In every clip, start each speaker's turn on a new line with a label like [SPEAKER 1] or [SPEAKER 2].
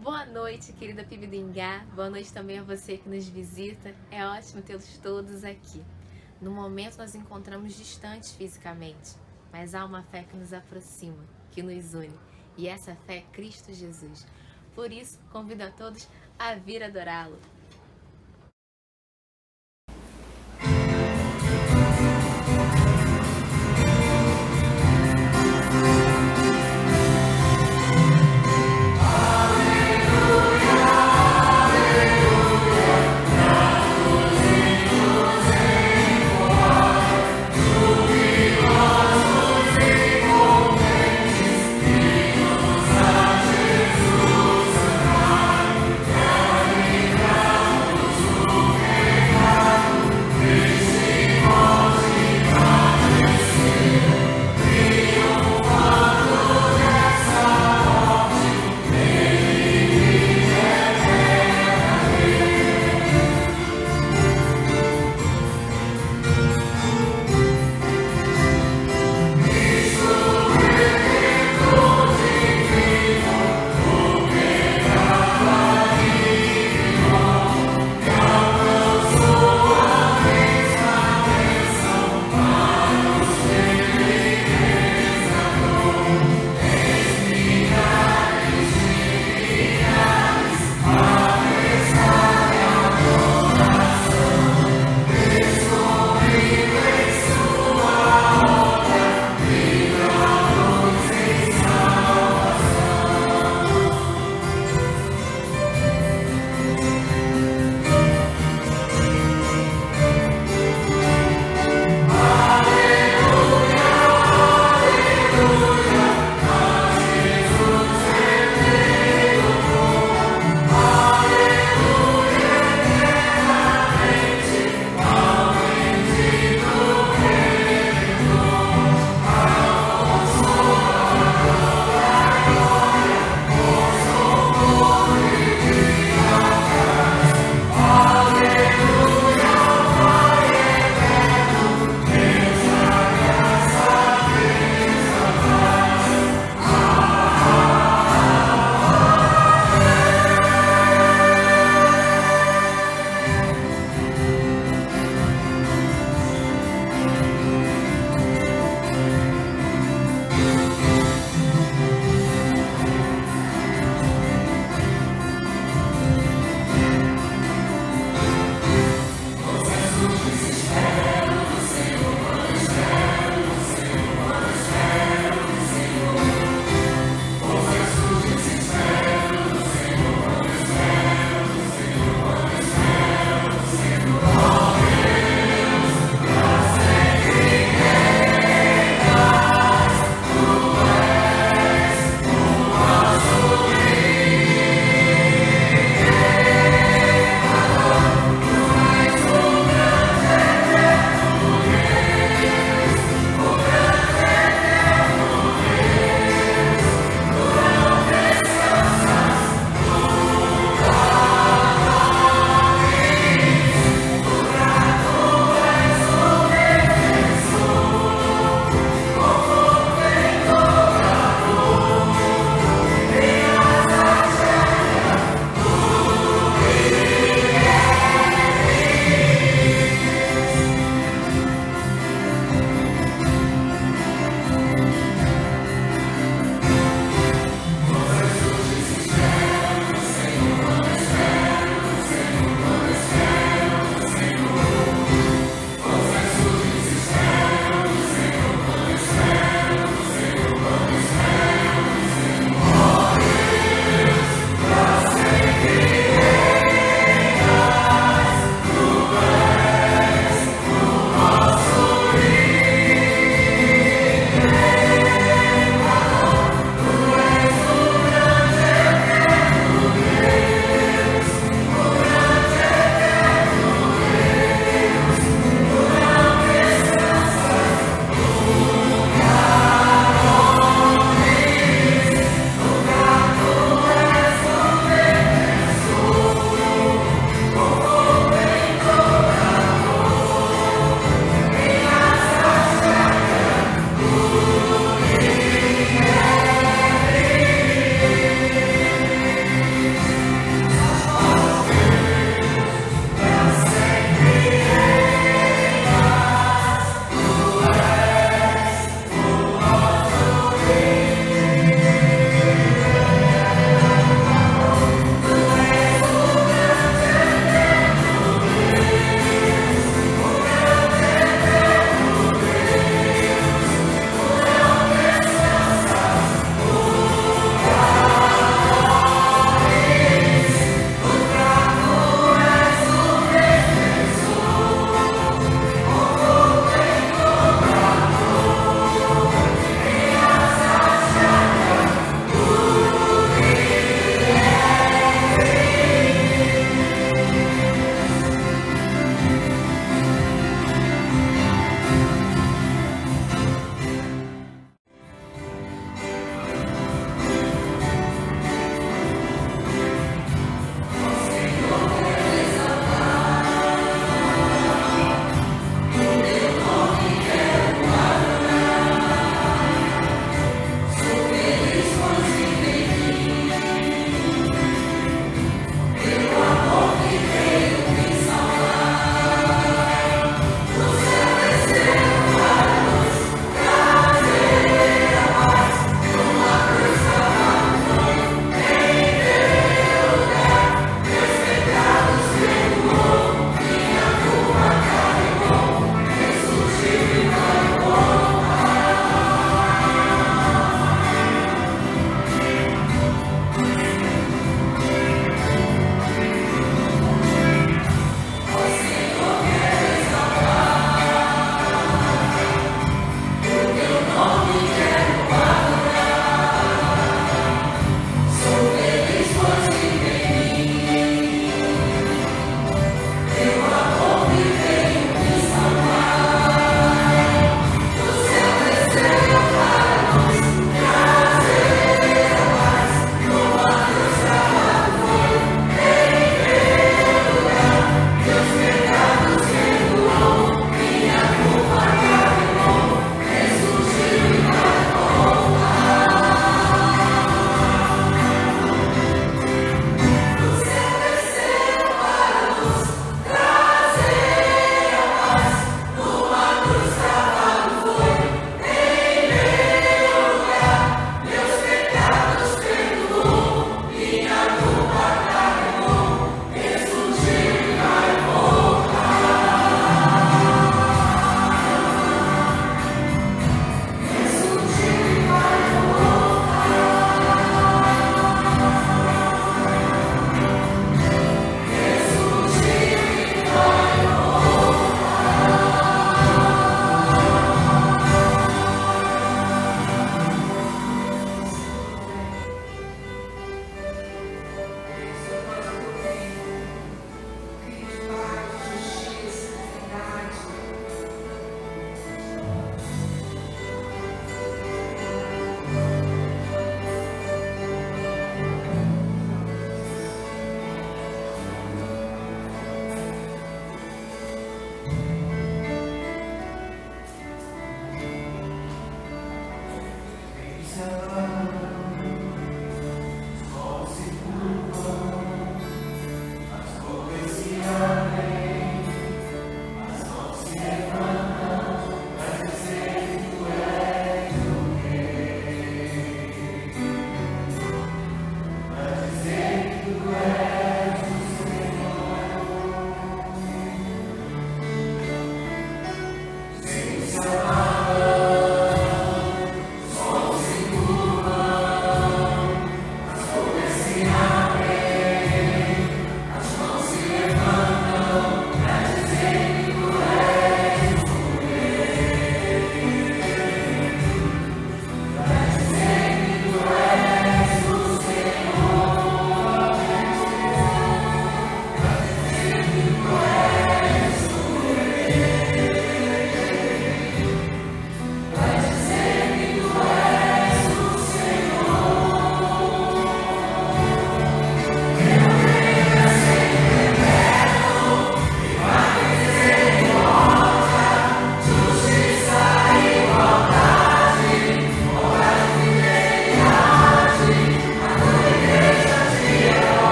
[SPEAKER 1] Boa noite, querida PIB do Ingá. Boa noite também a você que nos visita. É ótimo tê-los todos aqui. No momento nós encontramos distantes fisicamente, mas há uma fé que nos aproxima, que nos une. E essa fé é Cristo Jesus. Por isso, convido a todos a vir adorá-lo.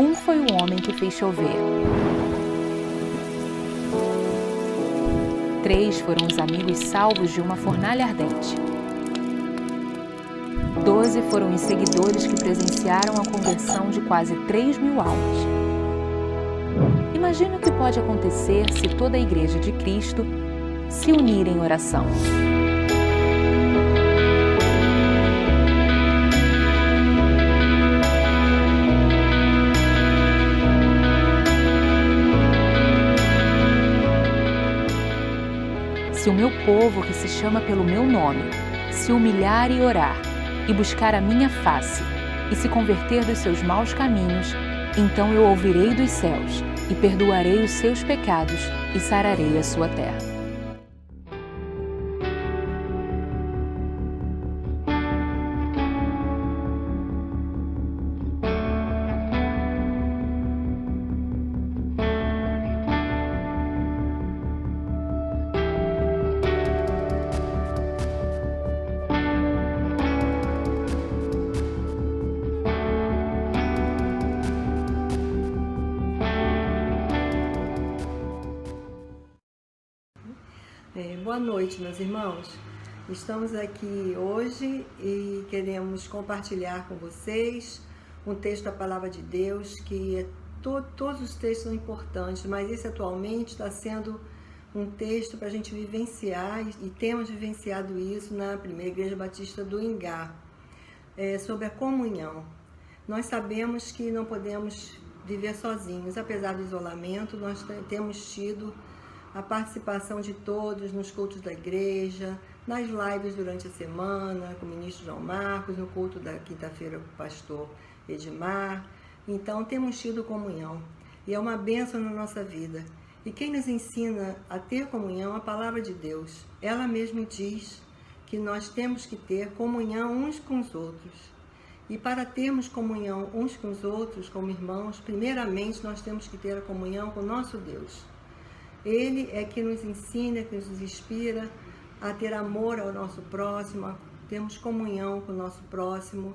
[SPEAKER 2] Um foi o homem que fez chover. 3 foram os amigos salvos de uma fornalha ardente. 12 foram os seguidores que presenciaram a conversão de quase 3.000 almas. Imagine o que pode acontecer se toda a Igreja de Cristo se unir em oração. Se o meu povo, que se chama pelo meu nome, se humilhar e orar, e buscar a minha face, e se converter dos seus maus caminhos, então eu ouvirei dos céus, e perdoarei os seus pecados, e sararei a sua terra.
[SPEAKER 3] Boa noite, meus irmãos. Estamos aqui hoje e queremos compartilhar com vocês um texto da Palavra de Deus, que todos os textos são importantes, mas esse atualmente está sendo um texto para a gente vivenciar, e temos vivenciado isso na Primeira Igreja Batista do Ingá, sobre a comunhão. Nós sabemos que não podemos viver sozinhos, apesar do isolamento, nós temos tido a participação de todos nos cultos da igreja, nas lives durante a semana, com o ministro João Marcos, no culto da quinta-feira com o pastor Edmar. Então, temos tido comunhão e é uma bênção na nossa vida. E quem nos ensina a ter comunhão é a Palavra de Deus. Ela mesma diz que nós temos que ter comunhão uns com os outros. E para termos comunhão uns com os outros, como irmãos, primeiramente nós temos que ter a comunhão com o nosso Deus. Ele é que nos ensina, que nos inspira a ter amor ao nosso próximo, a termos comunhão com o nosso próximo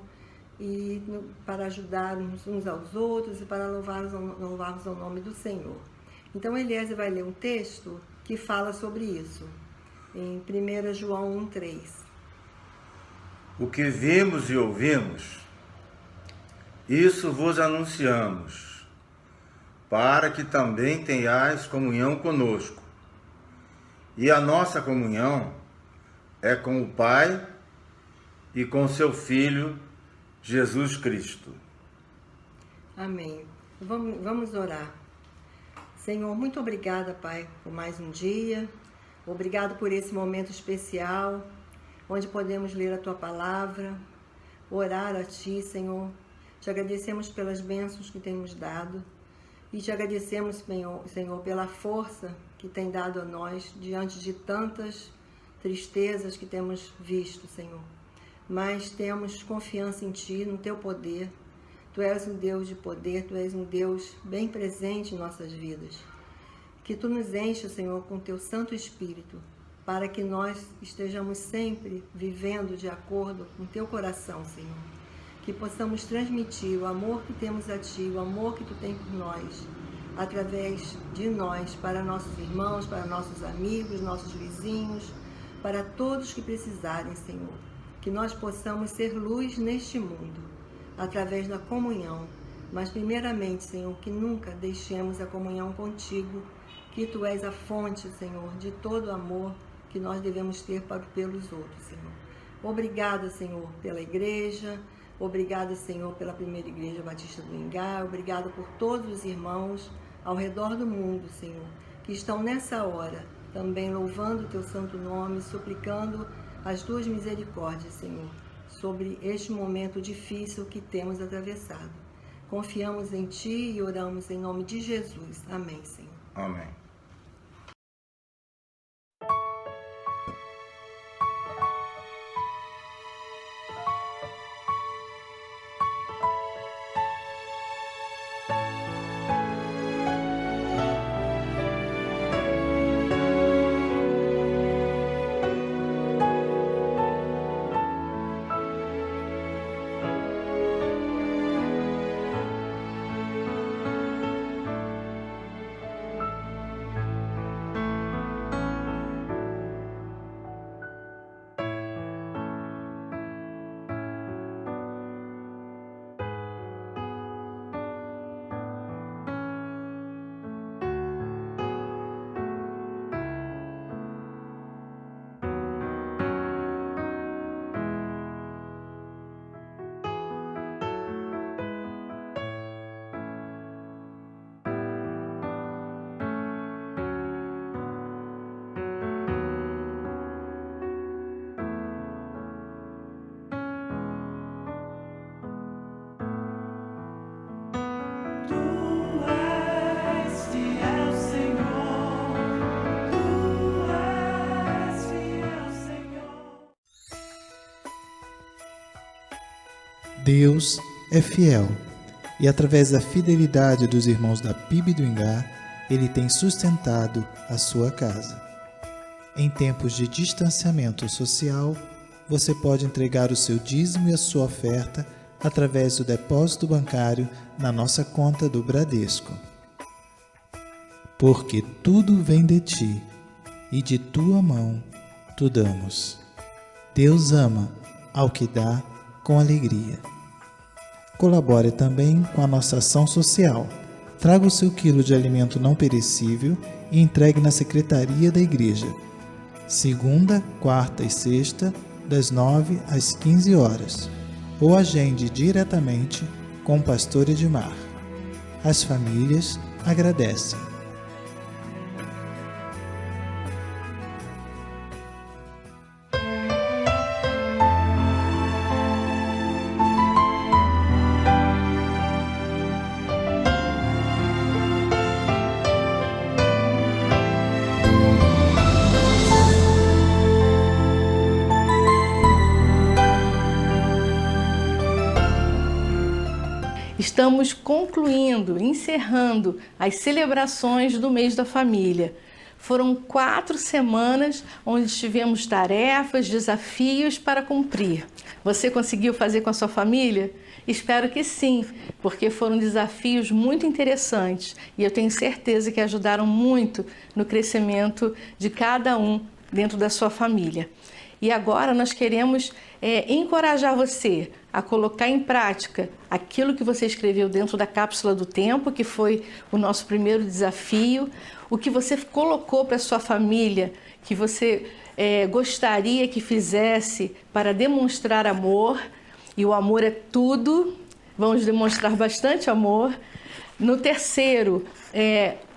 [SPEAKER 3] e para ajudarmos uns aos outros e para louvarmos ao nome do Senhor. Então, Eliezer vai ler um texto que fala sobre isso, em 1 João 1,3.
[SPEAKER 4] O que vimos e ouvimos, isso vos anunciamos, para que também tenhais comunhão conosco. E a nossa comunhão é com o Pai e com seu Filho, Jesus Cristo.
[SPEAKER 3] Amém. Vamos orar. Senhor, muito obrigada, Pai, por mais um dia. Obrigado por esse momento especial, onde podemos ler a Tua Palavra, orar a Ti, Senhor. Te agradecemos pelas bênçãos que temos dado. E te agradecemos, Senhor, pela força que tem dado a nós diante de tantas tristezas que temos visto, Senhor. Mas temos confiança em Ti, no Teu poder. Tu és um Deus de poder, Tu és um Deus bem presente em nossas vidas. Que Tu nos encha, Senhor, com Teu Santo Espírito, para que nós estejamos sempre vivendo de acordo com Teu coração, Senhor. Que possamos transmitir o amor que temos a Ti, o amor que Tu tens por nós, através de nós, para nossos irmãos, para nossos amigos, nossos vizinhos, para todos que precisarem, Senhor. Que nós possamos ser luz neste mundo, através da comunhão. Mas primeiramente, Senhor, que nunca deixemos a comunhão contigo, que Tu és a fonte, Senhor, de todo o amor que nós devemos ter pelos outros, Senhor. Obrigada, Senhor, pela igreja. Obrigado, Senhor, pela Primeira Igreja Batista do Ingá. Obrigado por todos os irmãos ao redor do mundo, Senhor, que estão nessa hora também louvando o Teu santo nome, suplicando as Tuas misericórdias, Senhor, sobre este momento difícil que temos atravessado. Confiamos em Ti e oramos em nome de Jesus. Amém, Senhor.
[SPEAKER 4] Amém.
[SPEAKER 5] Deus é fiel e, através da fidelidade dos irmãos da PIB do Ingá, Ele tem sustentado a sua casa. Em tempos de distanciamento social, você pode entregar o seu dízimo e a sua oferta através do depósito bancário na nossa conta do Bradesco. Porque tudo vem de ti, e de tua mão tu damos. Deus ama ao que dá com alegria. Colabore também com a nossa ação social. Traga o seu quilo de alimento não perecível e entregue na secretaria da igreja. Segunda, quarta e sexta, das 9 às 15 horas. Ou agende diretamente com o pastor Edmar. As famílias agradecem.
[SPEAKER 6] Estamos concluindo, encerrando as celebrações do mês da família. Foram 4 semanas onde tivemos tarefas, desafios para cumprir. Você conseguiu fazer com a sua família? Espero que sim, porque foram desafios muito interessantes e eu tenho certeza que ajudaram muito no crescimento de cada um dentro da sua família. E agora nós queremos encorajar você a colocar em prática aquilo que você escreveu dentro da cápsula do tempo, que foi o nosso primeiro desafio, o que você colocou para a sua família, que você gostaria que fizesse para demonstrar amor, e o amor é tudo, vamos demonstrar bastante amor. No terceiro,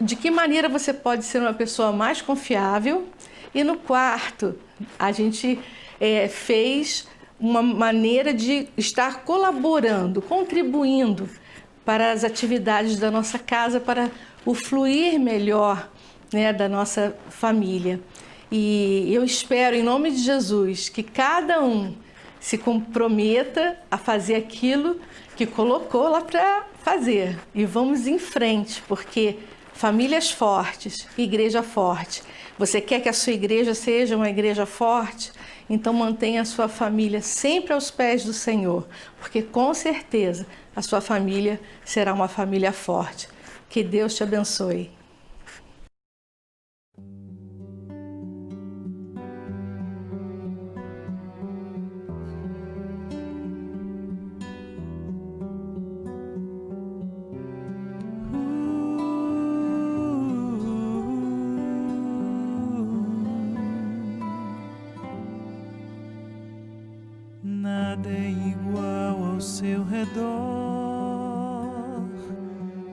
[SPEAKER 6] de que maneira você pode ser uma pessoa mais confiável. E no quarto, a gente fez uma maneira de estar colaborando, contribuindo para as atividades da nossa casa, para o fluir melhor, né, da nossa família. E eu espero, em nome de Jesus, que cada um se comprometa a fazer aquilo que colocou lá para fazer. E vamos em frente, porque famílias fortes, igreja forte. Você quer que a sua igreja seja uma igreja forte? Então mantenha a sua família sempre aos pés do Senhor, porque com certeza a sua família será uma família forte. Que Deus te abençoe.
[SPEAKER 7] Nada é igual ao seu redor,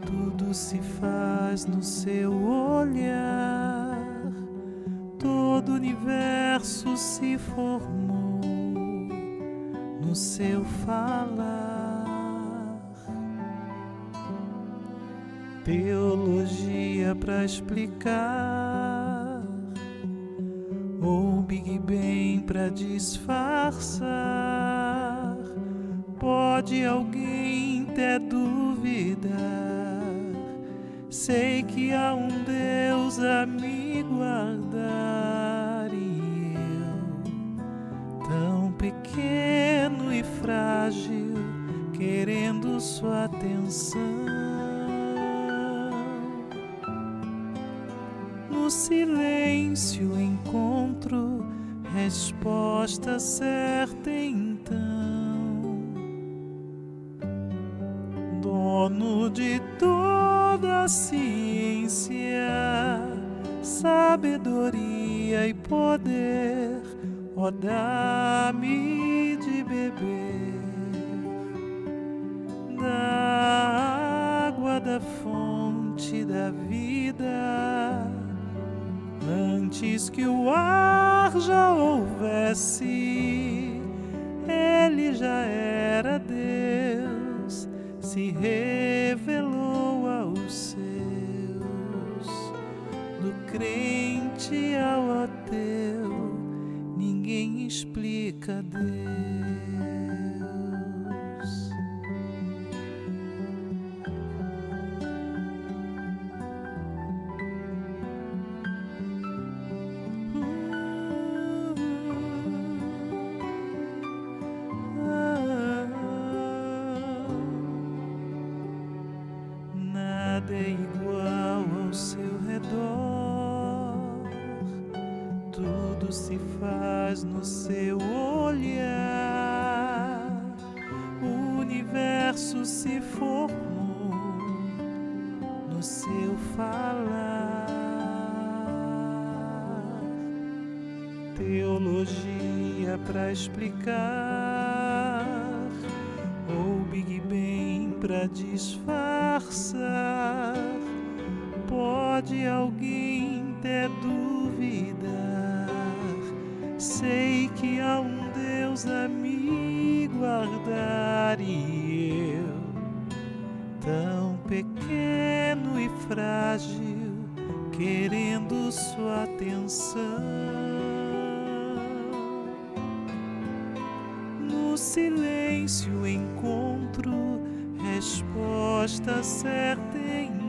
[SPEAKER 7] tudo se faz no seu olhar, todo o universo se formou no seu falar. Teologia pra explicar, ou Big Bang pra disfarçar. Pode alguém até duvidar, sei que há um Deus a me guardar, e eu, tão pequeno e frágil, querendo sua atenção. No silêncio encontro resposta certa então. Dono de toda a ciência, sabedoria e poder, ó, dá-me de beber da água da fonte da vida. Antes que o ar já houvesse, ele já era Deus, se revelou aos seus. Do crente ao ateu, ninguém explica Deus. Nada é igual ao seu redor, tudo se faz no seu olhar, o universo se formou no seu falar. Teologia pra explicar, ou Big Bang pra disfarçar. Pode alguém ter dúvida? Sei que há um Deus a me guardar, e eu, tão pequeno e frágil, querendo sua atenção. No silêncio encontro resposta certa então.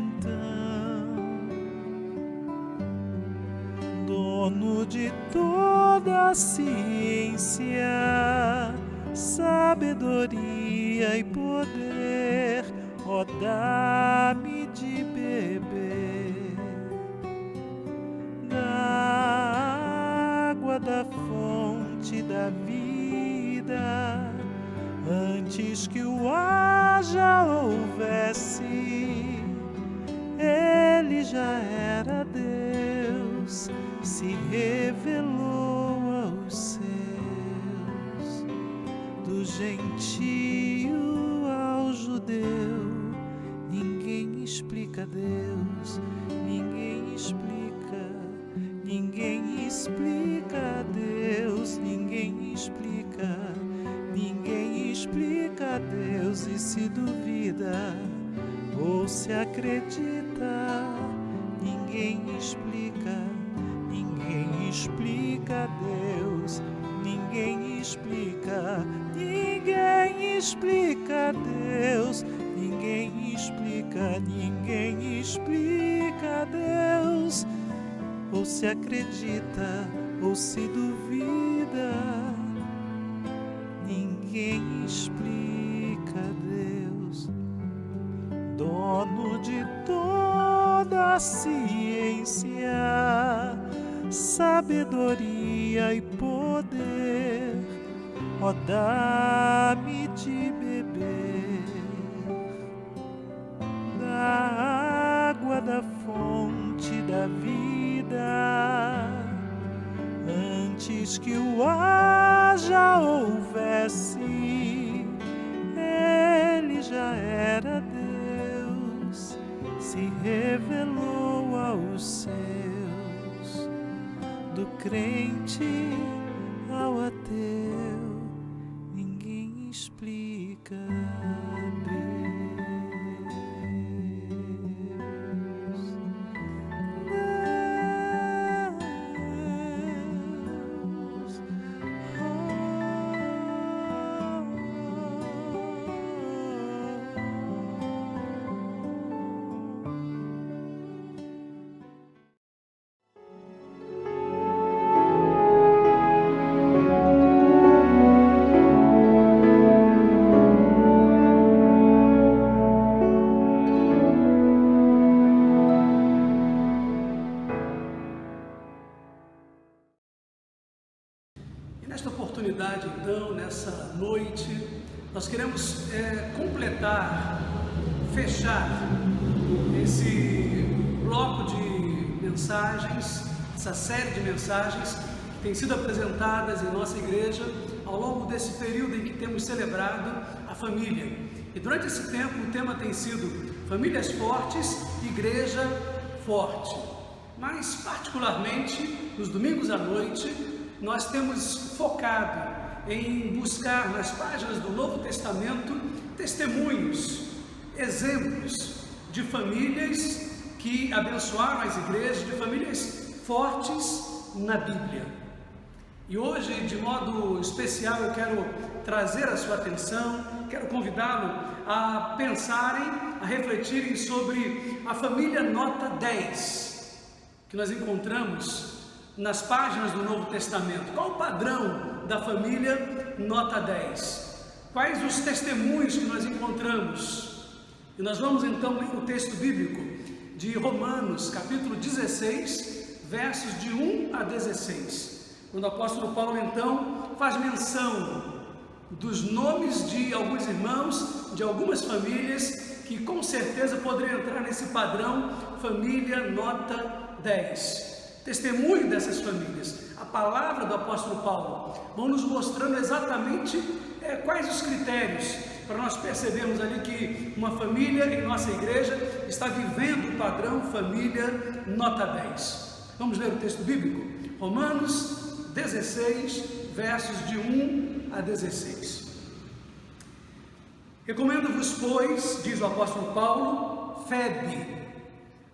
[SPEAKER 7] Dono de toda a ciência, sabedoria e poder, ó, dá-me de beber da água da fonte da vida, antes que o ar já houvesse, ele já era Deus, se revelou aos seus, do gentio ao judeu. Ninguém explica Deus, ninguém explica, ninguém explica Deus, ninguém explica, ninguém explica Deus. E se duvida ou se acredita, ninguém explica, ninguém explica Deus, ninguém explica, ninguém explica Deus, ninguém explica, ninguém explica Deus. Ou se acredita ou se duvida, ninguém explica Deus. Dono de toda a ciência, sabedoria e poder, ó, dá-me de beber da água da fonte da vida, antes que o ar já houvesse, ele já era Deus, se revelou aos seus, do crente ao ateu, ninguém explica Deus.
[SPEAKER 8] Nesta oportunidade, então, nessa noite, nós queremos completar, fechar esse bloco de mensagens, essa série de mensagens que tem sido apresentadas em nossa igreja ao longo desse período em que temos celebrado a família. E durante esse tempo o tema tem sido Famílias Fortes, Igreja Forte. Mas particularmente nos domingos à noite nós temos focado em buscar nas páginas do Novo Testamento testemunhos, exemplos de famílias que abençoaram as igrejas, de famílias fortes na Bíblia. E hoje, de modo especial, eu quero trazer a sua atenção, quero convidá-lo a pensarem, a refletirem sobre a família nota 10, que nós encontramos nas páginas do Novo Testamento. Qual o padrão da família nota 10? Quais os testemunhos que nós encontramos? E nós vamos então ler o texto bíblico de Romanos, capítulo 16, versos de 1 a 16, quando o apóstolo Paulo então faz menção dos nomes de alguns irmãos, de algumas famílias que com certeza poderiam entrar nesse padrão família nota 10. Testemunho dessas famílias, a palavra do apóstolo Paulo vão nos mostrando exatamente quais os critérios para nós percebermos ali que uma família em nossa igreja está vivendo o padrão família nota 10. Vamos ler o texto bíblico? Romanos 16, versos de 1 a 16. Recomendo-vos, pois, diz o apóstolo Paulo, Febe,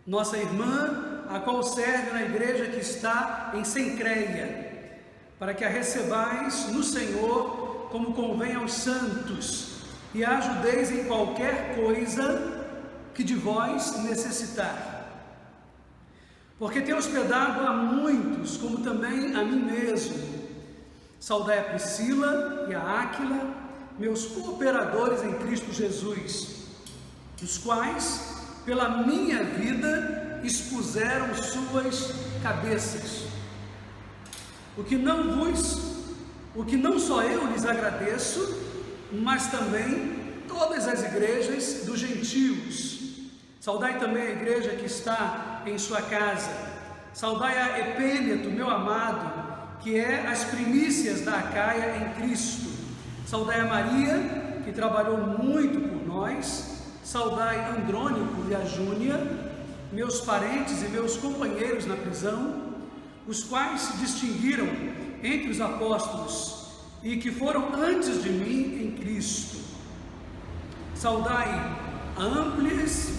[SPEAKER 8] nossa irmã, a qual serve na igreja que está em Cencreia, para que a recebais no Senhor como convém aos santos, e a ajudeis em qualquer coisa que de vós necessitar. Porque tenho hospedado a muitos, como também a mim mesmo. Saudai a Priscila e a Áquila, meus cooperadores em Cristo Jesus, os quais, pela minha vida, expuseram suas cabeças. O que não só eu lhes agradeço, mas também todas as igrejas dos gentios. Saudai também a igreja que está em sua casa. Saudai a Epêneto, meu amado, que é as primícias da Acaia em Cristo. Saudai a Maria, que trabalhou muito por nós. Saudai Andrônico e a Júnia, meus parentes e meus companheiros na prisão, os quais se distinguiram entre os apóstolos e que foram antes de mim em Cristo. Saudai a Amplias,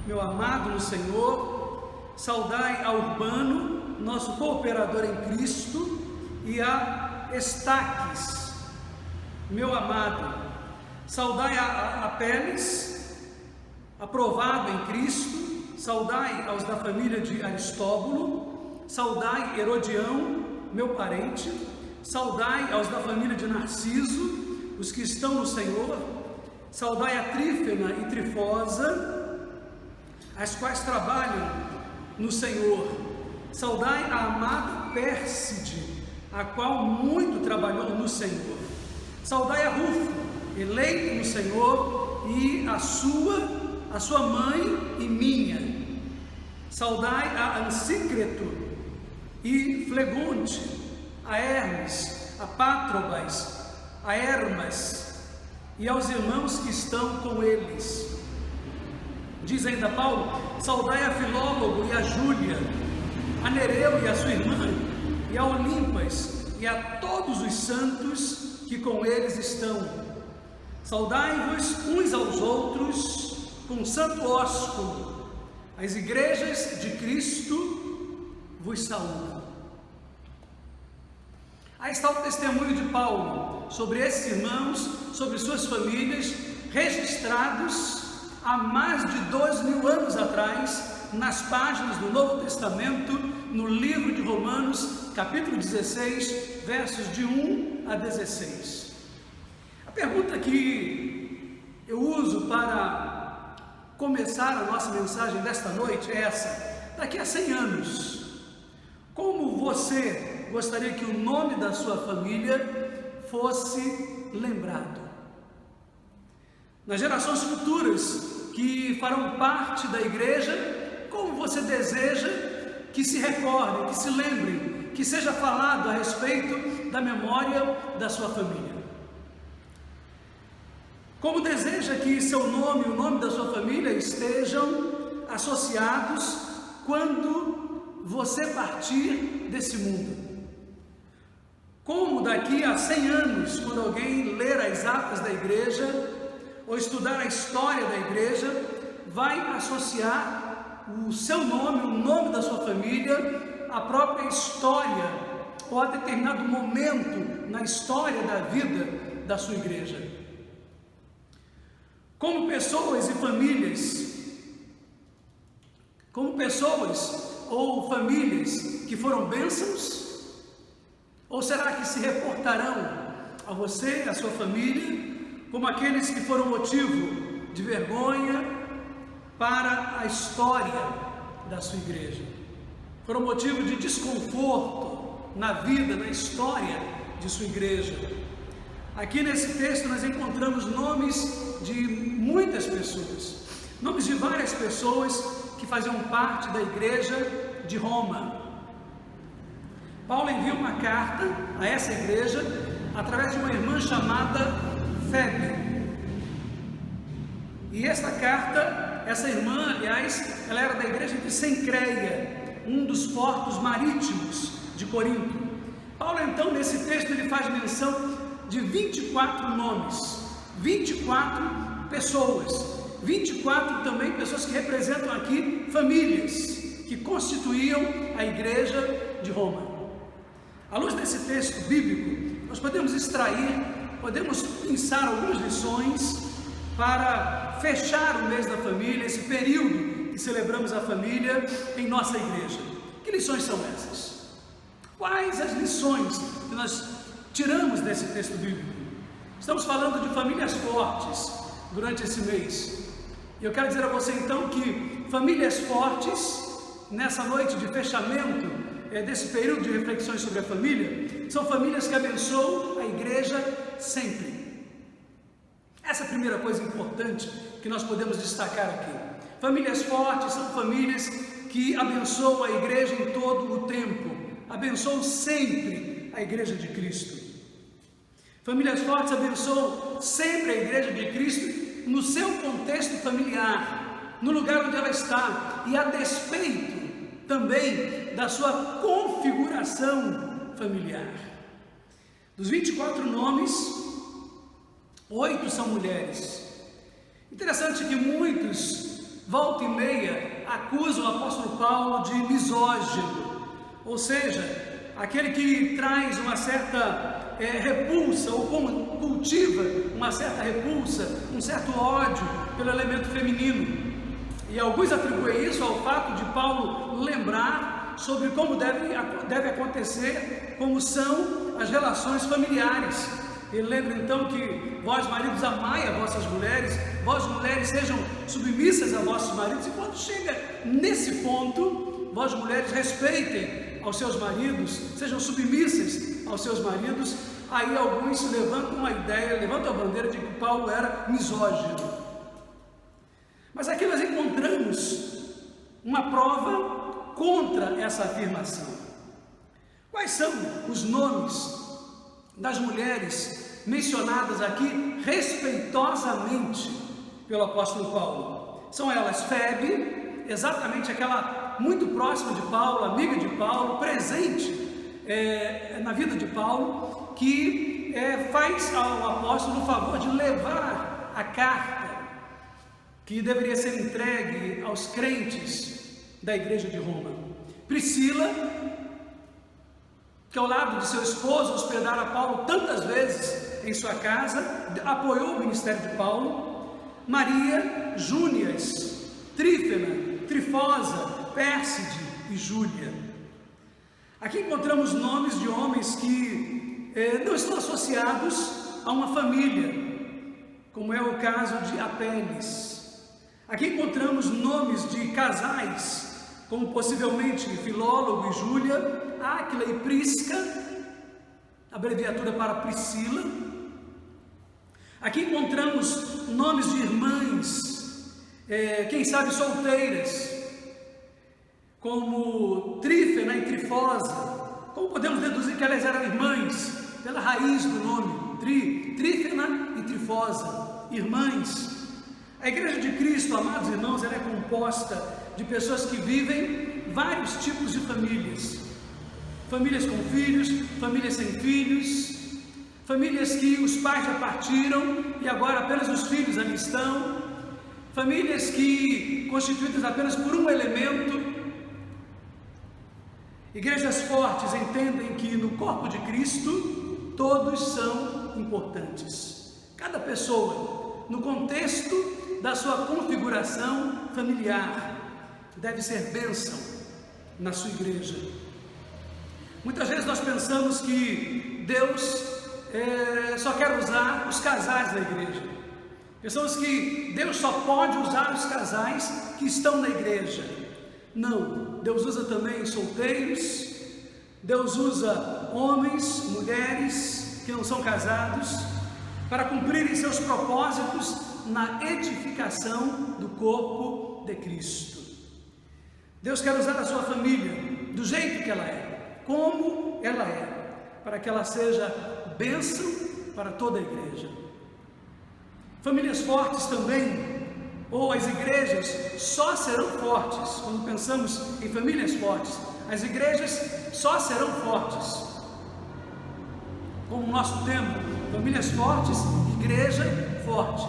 [SPEAKER 8] meu amado no Senhor. Saudai a Urbano, nosso cooperador em Cristo, e a Estaques, meu amado. Saudai a Apeles, aprovado em Cristo. Saudai aos da família de Aristóbulo. Saudai Herodião, meu parente. Saudai aos da família de Narciso, os que estão no Senhor. Saudai a Trífena e Trifosa, as quais trabalham no Senhor. Saudai a amada Pérside, a qual muito trabalhou no Senhor. Saudai a Rufo, eleito no Senhor, e a sua mãe e minha. Saudai a Ansícreto e Flegonte, a Hermes, a Pátrobas, a Hermas e aos irmãos que estão com eles. Diz ainda Paulo: saudai a Filólogo e a Júlia, a Nereu e a sua irmã, e a Olimpas e a todos os santos que com eles estão. Saudai-vos uns aos outros com santo ósculo. As igrejas de Cristo vos saúdam. Aí está o testemunho de Paulo sobre esses irmãos, sobre suas famílias, registrados há mais de 2.000 anos atrás, nas páginas do Novo Testamento, no livro de Romanos, capítulo 16, versos de 1 a 16. A pergunta que eu uso para começar a nossa mensagem desta noite é essa: daqui a 100 anos, como você gostaria que o nome da sua família fosse lembrado? Nas gerações futuras que farão parte da igreja, como você deseja que se recordem, que se lembrem, que seja falado a respeito da memória da sua família? Como deseja que seu nome e o nome da sua família estejam associados quando você partir desse mundo? Como daqui a 100 anos, quando alguém ler as atas da igreja ou estudar a história da igreja, vai associar o seu nome, o nome da sua família, à própria história ou a determinado momento na história da vida da sua igreja? Como pessoas ou famílias que foram bênçãos? Ou será que se reportarão a você e a sua família como aqueles que foram motivo de vergonha, para a história da sua igreja. Foram motivo de desconforto na vida, na história de sua igreja. Aqui nesse texto nós encontramos nomes de muitas pessoas, nomes de várias pessoas que faziam parte da igreja de Roma. Paulo envia uma carta a essa igreja através de uma irmã chamada Febe. E essa carta, essa irmã, aliás, ela era da igreja de Cencreia, um dos portos marítimos de Corinto. Paulo, então, nesse texto, ele faz menção de 24 nomes, 24 pessoas, 24 também pessoas que representam aqui famílias, que constituíam a igreja de Roma. À luz desse texto bíblico, nós podemos extrair, podemos pensar algumas lições para fechar o mês da família, esse período que celebramos a família em nossa igreja. Que lições são essas? Quais as lições que nós tiramos desse texto bíblico? Estamos falando de famílias fortes durante esse mês. E eu quero dizer a você então que famílias fortes, nessa noite de fechamento desse período de reflexões sobre a família, são famílias que abençoam a igreja sempre. Essa é a primeira coisa importante que nós podemos destacar aqui. Famílias fortes são famílias que abençoam a igreja em todo o tempo, abençoam sempre a igreja de Cristo. Famílias fortes abençoam sempre a igreja de Cristo no seu contexto familiar, no lugar onde ela está, e a despeito também da sua configuração familiar. Dos 24 nomes, 8 são mulheres. Interessante que muitos, volta e meia, acusam o apóstolo Paulo de misógino, ou seja, aquele que traz uma certa repulsa, ou cultiva uma certa repulsa, um certo ódio pelo elemento feminino. E alguns atribuem isso ao fato de Paulo lembrar sobre como deve acontecer, como são as relações familiares. Ele lembra então que vós maridos amai a vossas mulheres, vós mulheres sejam submissas a vossos maridos, e quando chega nesse ponto, vós mulheres respeitem aos seus maridos, sejam submissas aos seus maridos, aí alguns levantam a ideia, levantam a bandeira de que Paulo era misógino. Mas aqui nós encontramos uma prova contra essa afirmação. Quais são os nomes das mulheres mencionadas aqui respeitosamente pelo apóstolo Paulo? São elas Febe, exatamente aquela muito próxima de Paulo, amiga de Paulo, presente na vida de Paulo, que faz ao apóstolo o favor de levar a carta que deveria ser entregue aos crentes da igreja de Roma. Priscila, que ao lado de seu esposo hospedara Paulo tantas vezes em sua casa, apoiou o ministério de Paulo. Maria, Júnias, Trífena, Trifosa, Pérside e Júlia. Aqui encontramos nomes de homens que não estão associados a uma família, como é o caso de Apeles. Aqui encontramos nomes de casais, como possivelmente Filólogo e Júlia, Áquila e Prisca, abreviatura para Priscila. Aqui encontramos nomes de irmãs, quem sabe solteiras, como Trífena e Trifosa. Como podemos deduzir que elas eram irmãs? Pela raiz do nome, Trífena e Trifosa, irmãs. A igreja de Cristo, amados irmãos, ela é composta de pessoas que vivem vários tipos de famílias. Famílias com filhos, famílias sem filhos, famílias que os pais já partiram e agora apenas os filhos ali estão, famílias que constituídas apenas por um elemento. Igrejas fortes entendem que no corpo de Cristo todos são importantes. Cada pessoa, no contexto da sua configuração familiar, deve ser bênção na sua igreja. Muitas vezes nós pensamos que Deus só quer usar os casais da igreja. Pensamos que Deus só pode usar os casais que estão na igreja. Não, Deus usa também solteiros, Deus usa homens, mulheres que não são casados, para cumprirem seus propósitos na edificação do corpo de Cristo. Deus quer usar a sua família do jeito que ela é, como ela é, para que ela seja bênção para toda a igreja. Famílias fortes também, ou as igrejas só serão fortes, quando pensamos em famílias fortes, as igrejas só serão fortes. Como o nosso tema, famílias fortes, igreja forte.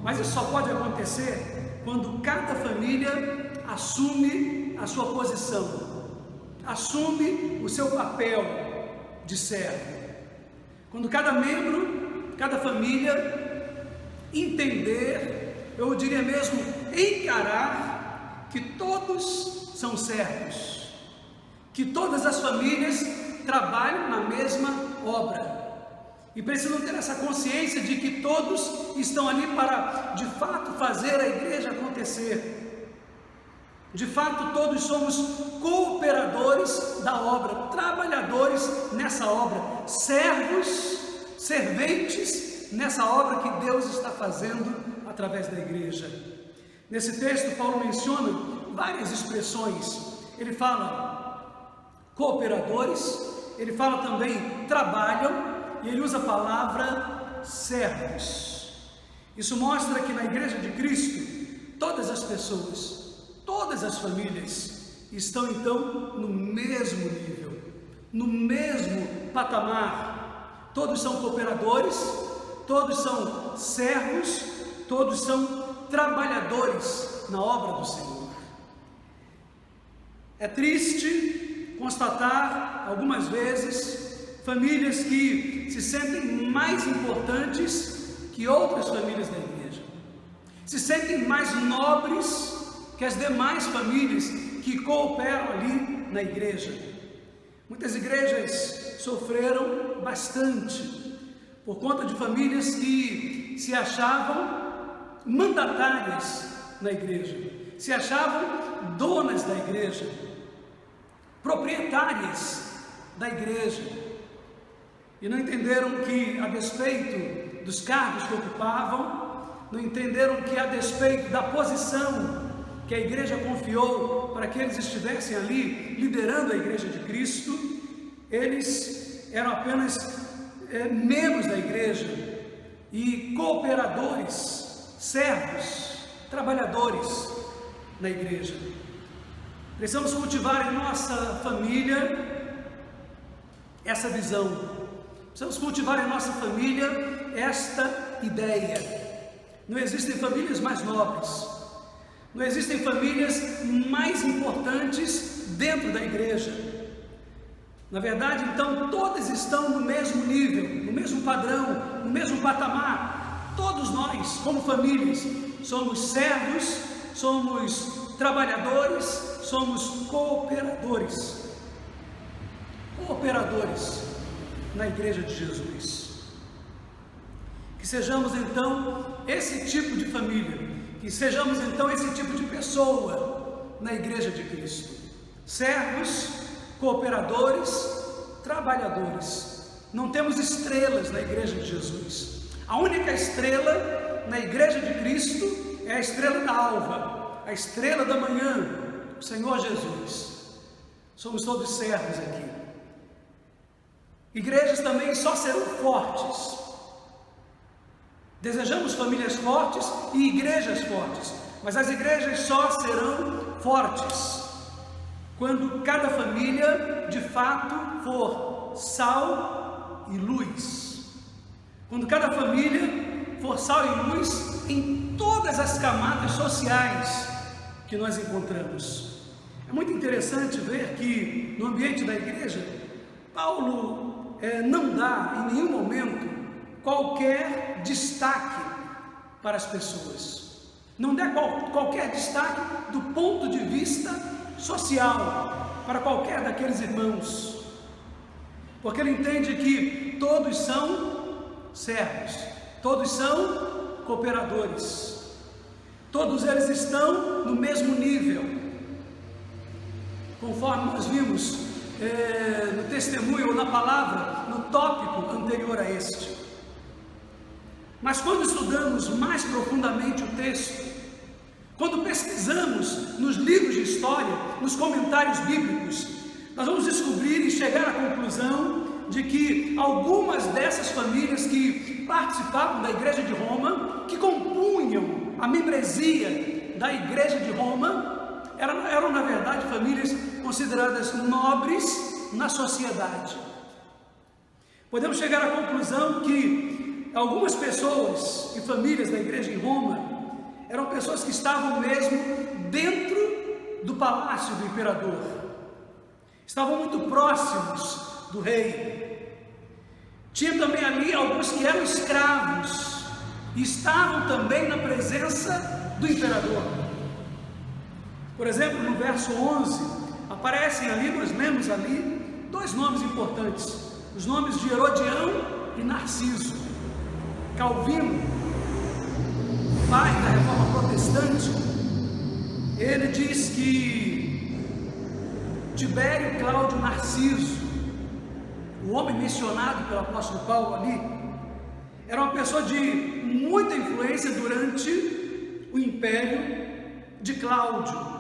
[SPEAKER 8] Mas isso só pode acontecer quando cada família assume a sua posição, assume o seu papel de servo. Quando cada membro, cada família entender, eu diria mesmo encarar que todos são servos, que todas as famílias trabalham na mesma obra e precisam ter essa consciência de que todos estão ali para de fato fazer a igreja acontecer. De fato, todos somos cooperadores da obra, trabalhadores nessa obra, servos, serventes nessa obra que Deus está fazendo através da igreja. Nesse texto, Paulo menciona várias expressões. Ele fala cooperadores, ele fala também trabalham, e ele usa a palavra servos. Isso mostra que na igreja de Cristo, todas as pessoas, todas as famílias estão então no mesmo nível, no mesmo patamar. Todos são cooperadores, todos são servos, todos são trabalhadores na obra do Senhor. É triste constatar algumas vezes famílias que se sentem mais importantes que outras famílias da igreja, se sentem mais nobres que as demais famílias que cooperam ali na igreja. Muitas igrejas sofreram bastante por conta de famílias que se achavam mandatárias na igreja, se achavam donas da igreja, proprietárias da igreja, e não entenderam que, a despeito dos cargos que ocupavam, não entenderam que, a despeito da posição que a igreja confiou para que eles estivessem ali liderando a igreja de Cristo, eles eram apenas membros da igreja e cooperadores, servos, trabalhadores na igreja. Precisamos cultivar em nossa família essa visão. Precisamos cultivar em nossa família esta ideia. Não existem famílias mais nobres, não existem famílias mais importantes dentro da igreja. Na verdade, então, todas estão no mesmo nível, no mesmo padrão, no mesmo patamar. Todos nós, como famílias, somos servos, somos trabalhadores, somos cooperadores. Cooperadores na igreja de Jesus. Que sejamos então esse tipo de família, que sejamos então esse tipo de pessoa na igreja de Cristo. Servos, cooperadores, trabalhadores. Não temos estrelas na igreja de Jesus. A única estrela na igreja de Cristo é a estrela da alva, a estrela da manhã, o Senhor Jesus. Somos todos servos aqui. Igrejas também só serão fortes. Desejamos famílias fortes e igrejas fortes, mas as igrejas só serão fortes quando cada família de fato for sal e luz. Quando cada família for sal e luz em todas as camadas sociais que nós encontramos. É muito interessante ver que no ambiente da igreja, Paulo não dá em nenhum momento qualquer destaque para as pessoas. Não dá qualquer destaque do ponto de vista social para qualquer daqueles irmãos, porque ele entende que todos são servos, todos são cooperadores. Todos eles estão no mesmo nível, conforme nós vimos no testemunho ou na palavra, no tópico anterior a este. Mas quando estudamos mais profundamente o texto, quando pesquisamos nos livros de história, nos comentários bíblicos, nós vamos descobrir e chegar à conclusão de que algumas dessas famílias que participavam da Igreja de Roma, que compunham a membresia da Igreja de Roma, eram na verdade famílias consideradas nobres na sociedade. Podemos chegar à conclusão que algumas pessoas e famílias da Igreja de Roma eram pessoas que estavam mesmo dentro do palácio do imperador, estavam muito próximos do rei. Tinha também ali alguns que eram escravos e estavam também na presença do imperador. Por exemplo, no verso 11, aparecem ali, nós lemos ali, dois nomes importantes, os nomes de Herodião e Narciso. Calvino, pai da Reforma Protestante, ele diz que Tibério Cláudio Narciso, o homem mencionado pelo apóstolo Paulo ali, era uma pessoa de muita influência durante o império de Cláudio,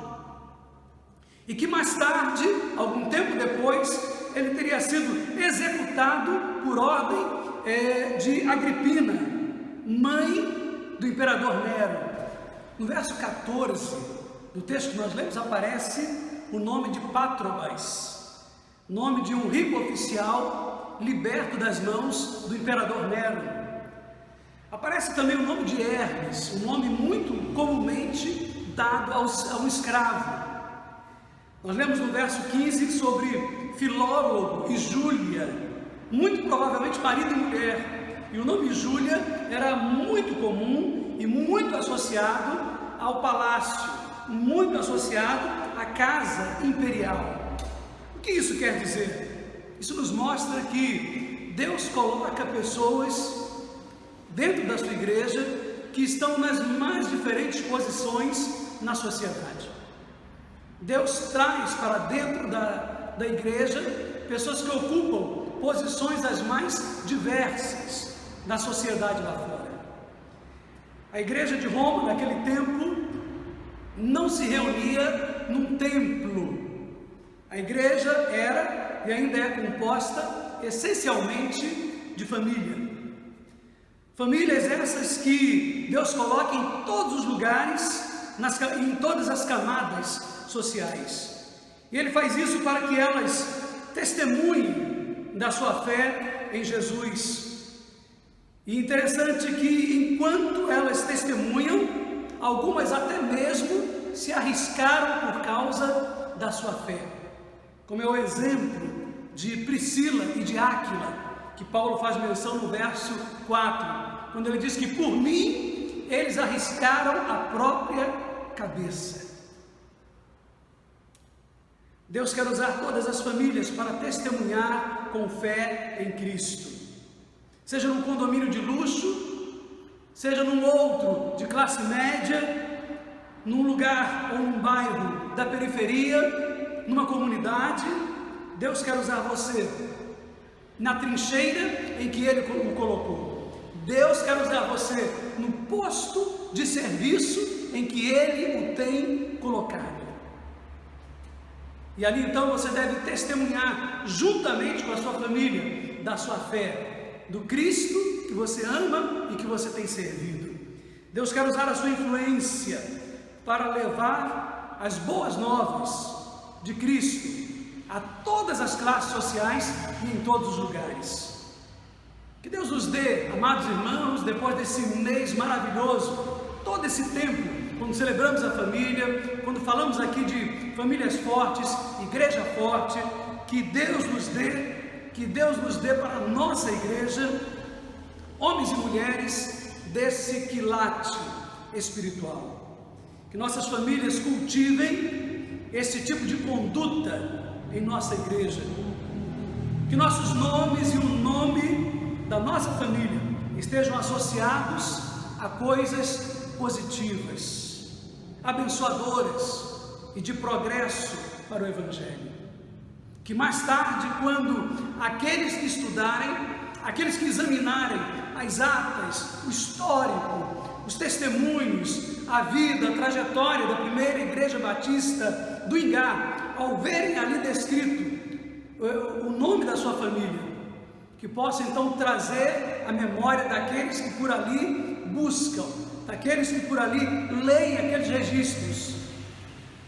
[SPEAKER 8] e que mais tarde, algum tempo depois, ele teria sido executado por ordem de Agripina, mãe do imperador Nero. No verso 14 do texto que nós lemos, aparece o nome de Patrobas, nome de um rico oficial liberto das mãos do imperador Nero. Aparece também o nome de Hermes, um nome muito comumente dado a um escravo. Nós lemos no verso 15 sobre Filólogo e Júlia, muito provavelmente marido e mulher. E o nome Júlia era muito comum e muito associado ao palácio, muito associado à casa imperial. O que isso quer dizer? Isso nos mostra que Deus coloca pessoas dentro da sua igreja que estão nas mais diferentes posições na sociedade. Deus traz para dentro da igreja pessoas que ocupam posições as mais diversas na sociedade lá fora. A igreja de Roma, naquele tempo, não se reunia num templo. A igreja era e ainda é composta essencialmente de família. Famílias essas que Deus coloca em todos os lugares, em todas as camadas sociais. E Ele faz isso para que elas testemunhem da sua fé em Jesus. E interessante que enquanto elas testemunham, algumas até mesmo se arriscaram por causa da sua fé. Como é o exemplo de Priscila e de Áquila, que Paulo faz menção no verso 4, quando ele diz que por mim eles arriscaram a própria cabeça. Deus quer usar todas as famílias para testemunhar com fé em Cristo. Seja num condomínio de luxo, seja num outro de classe média, num lugar ou num bairro da periferia, numa comunidade, Deus quer usar você na trincheira em que Ele o colocou. Deus quer usar você no posto de serviço em que Ele o tem colocado. E ali então você deve testemunhar juntamente com a sua família da sua fé, do Cristo que você ama e que você tem servido. Deus quer usar a sua influência para levar as boas novas de Cristo a todas as classes sociais e em todos os lugares. Que Deus nos dê, amados irmãos, depois desse mês maravilhoso, todo esse tempo, quando celebramos a família, quando falamos aqui de famílias fortes, igreja forte, que Deus nos dê para a nossa igreja, homens e mulheres desse quilate espiritual. Que nossas famílias cultivem esse tipo de conduta em nossa igreja. Que nossos nomes e o nome da nossa família estejam associados a coisas positivas. abençoadoras e de progresso para o Evangelho. Que mais tarde, quando aqueles que estudarem, aqueles que examinarem as atas, o histórico, os testemunhos, a vida, a trajetória da primeira Igreja Batista do Ingá, ao verem ali descrito o nome da sua família, que possa então trazer a memória daqueles que por ali buscam, daqueles que por ali leem aqueles registros,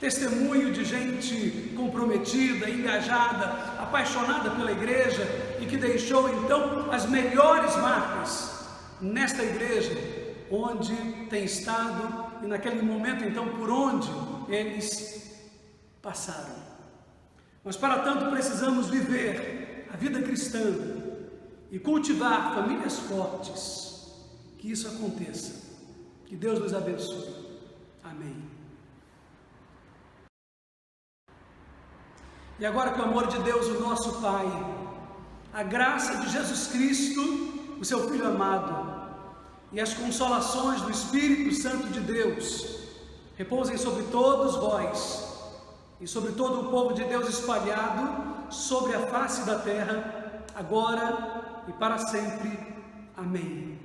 [SPEAKER 8] testemunho de gente comprometida, engajada, apaixonada pela igreja e que deixou então as melhores marcas nesta igreja, onde tem estado e naquele momento então por onde eles passaram. Mas para tanto precisamos viver a vida cristã e cultivar famílias fortes. Que isso aconteça. Que Deus nos abençoe. Amém. E agora que o amor de Deus, o nosso Pai, a graça de Jesus Cristo, o seu Filho amado, e as consolações do Espírito Santo de Deus repousem sobre todos vós e sobre todo o povo de Deus espalhado sobre a face da terra, agora e para sempre. Amém.